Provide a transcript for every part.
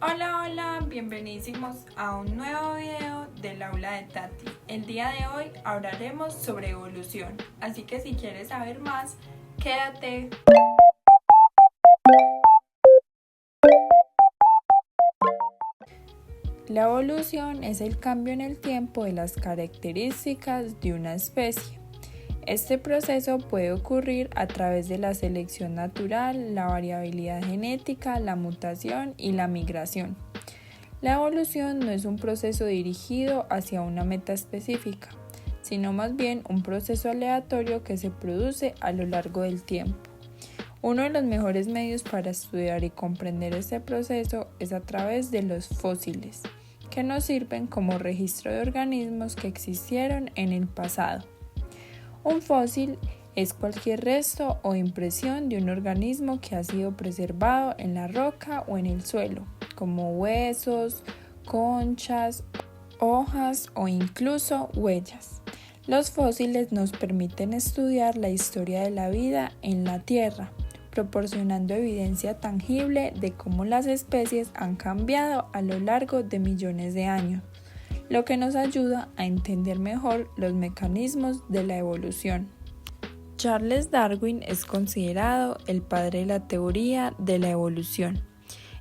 Hola, hola, bienvenidísimos a un nuevo video del aula de Tati. El día de hoy hablaremos sobre evolución, así que si quieres saber más, quédate. La evolución es el cambio en el tiempo de las características de una especie. Este proceso puede ocurrir a través de la selección natural, la variabilidad genética, la mutación y la migración. La evolución no es un proceso dirigido hacia una meta específica, sino más bien un proceso aleatorio que se produce a lo largo del tiempo. Uno de los mejores medios para estudiar y comprender este proceso es a través de los fósiles, que nos sirven como registro de organismos que existieron en el pasado. Un fósil es cualquier resto o impresión de un organismo que ha sido preservado en la roca o en el suelo, como huesos, conchas, hojas o incluso huellas. Los fósiles nos permiten estudiar la historia de la vida en la Tierra, proporcionando evidencia tangible de cómo las especies han cambiado a lo largo de millones de años, lo que nos ayuda a entender mejor los mecanismos de la evolución. Charles Darwin es considerado el padre de la teoría de la evolución.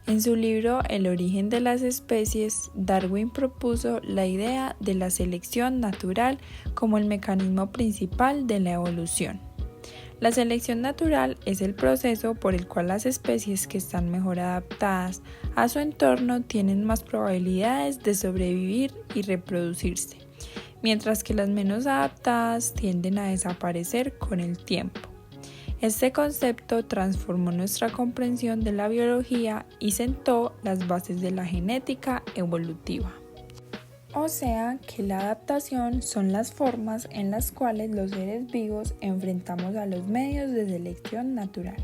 En su libro El origen de las especies, Darwin propuso la idea de la selección natural como el mecanismo principal de la evolución. La selección natural es el proceso por el cual las especies que están mejor adaptadas a su entorno tienen más probabilidades de sobrevivir y reproducirse, mientras que las menos adaptadas tienden a desaparecer con el tiempo. Este concepto transformó nuestra comprensión de la biología y sentó las bases de la genética evolutiva. O sea que la adaptación son las formas en las cuales los seres vivos enfrentamos a los medios de selección natural.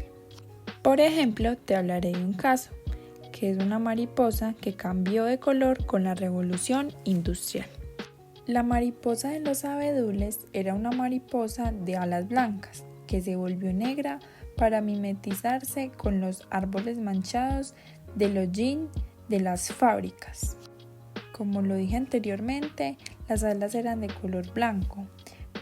Por ejemplo, te hablaré de un caso, que es una mariposa que cambió de color con la revolución industrial. La mariposa de los abedules era una mariposa de alas blancas, que se volvió negra para mimetizarse con los árboles manchados del hollín de las fábricas. Como lo dije anteriormente, las alas eran de color blanco,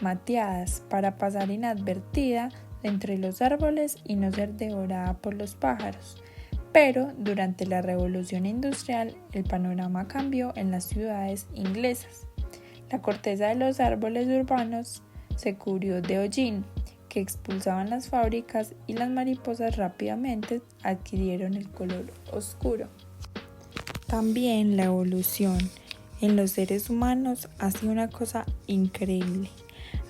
mateadas para pasar inadvertida entre los árboles y no ser devorada por los pájaros. Pero durante la revolución industrial, el panorama cambió en las ciudades inglesas. La corteza de los árboles urbanos se cubrió de hollín, que expulsaban las fábricas, y las mariposas rápidamente adquirieron el color oscuro. También la evolución en los seres humanos ha sido una cosa increíble.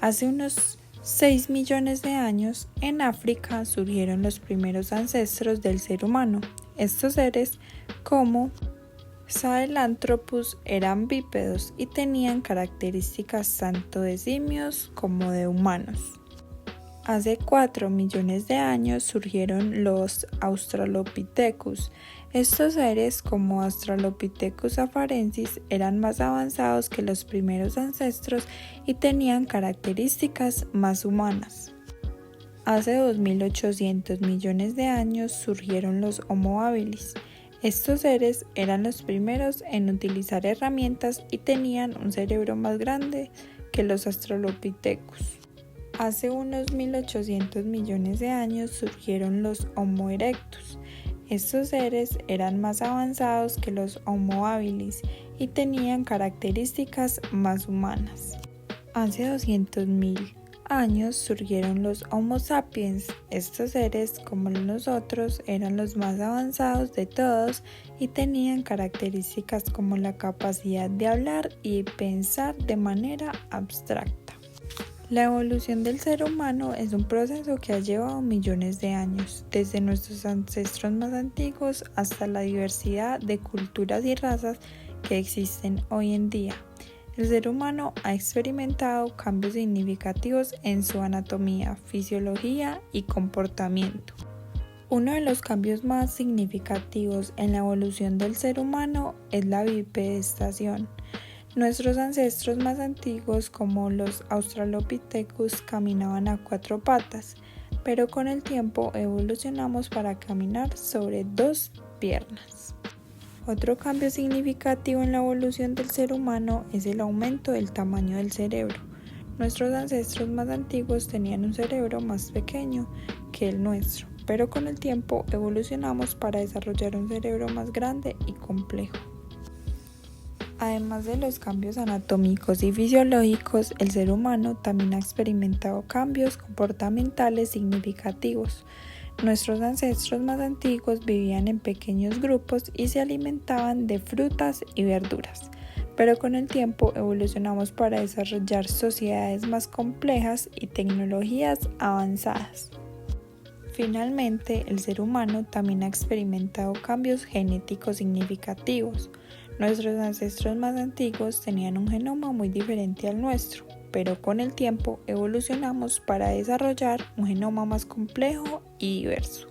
Hace unos 6 millones de años, en África surgieron los primeros ancestros del ser humano. Estos seres, como Sahelanthropus, eran bípedos y tenían características tanto de simios como de humanos. Hace 4 millones de años surgieron los Australopithecus. Estos seres, como Australopithecus afarensis, eran más avanzados que los primeros ancestros y tenían características más humanas. Hace 2.800 millones de años surgieron los Homo habilis. Estos seres eran los primeros en utilizar herramientas y tenían un cerebro más grande que los Australopithecus. Hace unos 1.800 millones de años surgieron los Homo erectus. Estos seres eran más avanzados que los Homo habilis y tenían características más humanas. Hace 200.000 años surgieron los Homo sapiens. Estos seres, como nosotros, eran los más avanzados de todos y tenían características como la capacidad de hablar y pensar de manera abstracta. La evolución del ser humano es un proceso que ha llevado millones de años, desde nuestros ancestros más antiguos hasta la diversidad de culturas y razas que existen hoy en día. El ser humano ha experimentado cambios significativos en su anatomía, fisiología y comportamiento. Uno de los cambios más significativos en la evolución del ser humano es la bipedestación. Nuestros ancestros más antiguos, como los Australopithecus, caminaban a 4 patas, pero con el tiempo evolucionamos para caminar sobre 2 piernas. Otro cambio significativo en la evolución del ser humano es el aumento del tamaño del cerebro. Nuestros ancestros más antiguos tenían un cerebro más pequeño que el nuestro, pero con el tiempo evolucionamos para desarrollar un cerebro más grande y complejo. Además de los cambios anatómicos y fisiológicos, el ser humano también ha experimentado cambios comportamentales significativos. Nuestros ancestros más antiguos vivían en pequeños grupos y se alimentaban de frutas y verduras, pero con el tiempo evolucionamos para desarrollar sociedades más complejas y tecnologías avanzadas. Finalmente, el ser humano también ha experimentado cambios genéticos significativos. Nuestros ancestros más antiguos tenían un genoma muy diferente al nuestro, pero con el tiempo evolucionamos para desarrollar un genoma más complejo y diverso.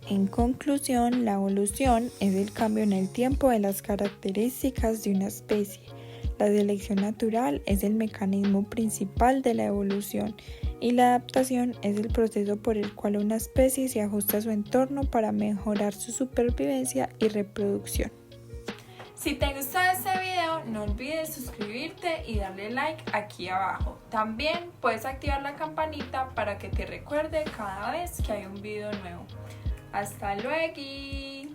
En conclusión, la evolución es el cambio en el tiempo de las características de una especie. La selección natural es el mecanismo principal de la evolución y la adaptación es el proceso por el cual una especie se ajusta a su entorno para mejorar su supervivencia y reproducción. Si te gustó este video, no olvides suscribirte y darle like aquí abajo. También puedes activar la campanita para que te recuerde cada vez que hay un video nuevo. ¡Hasta luego!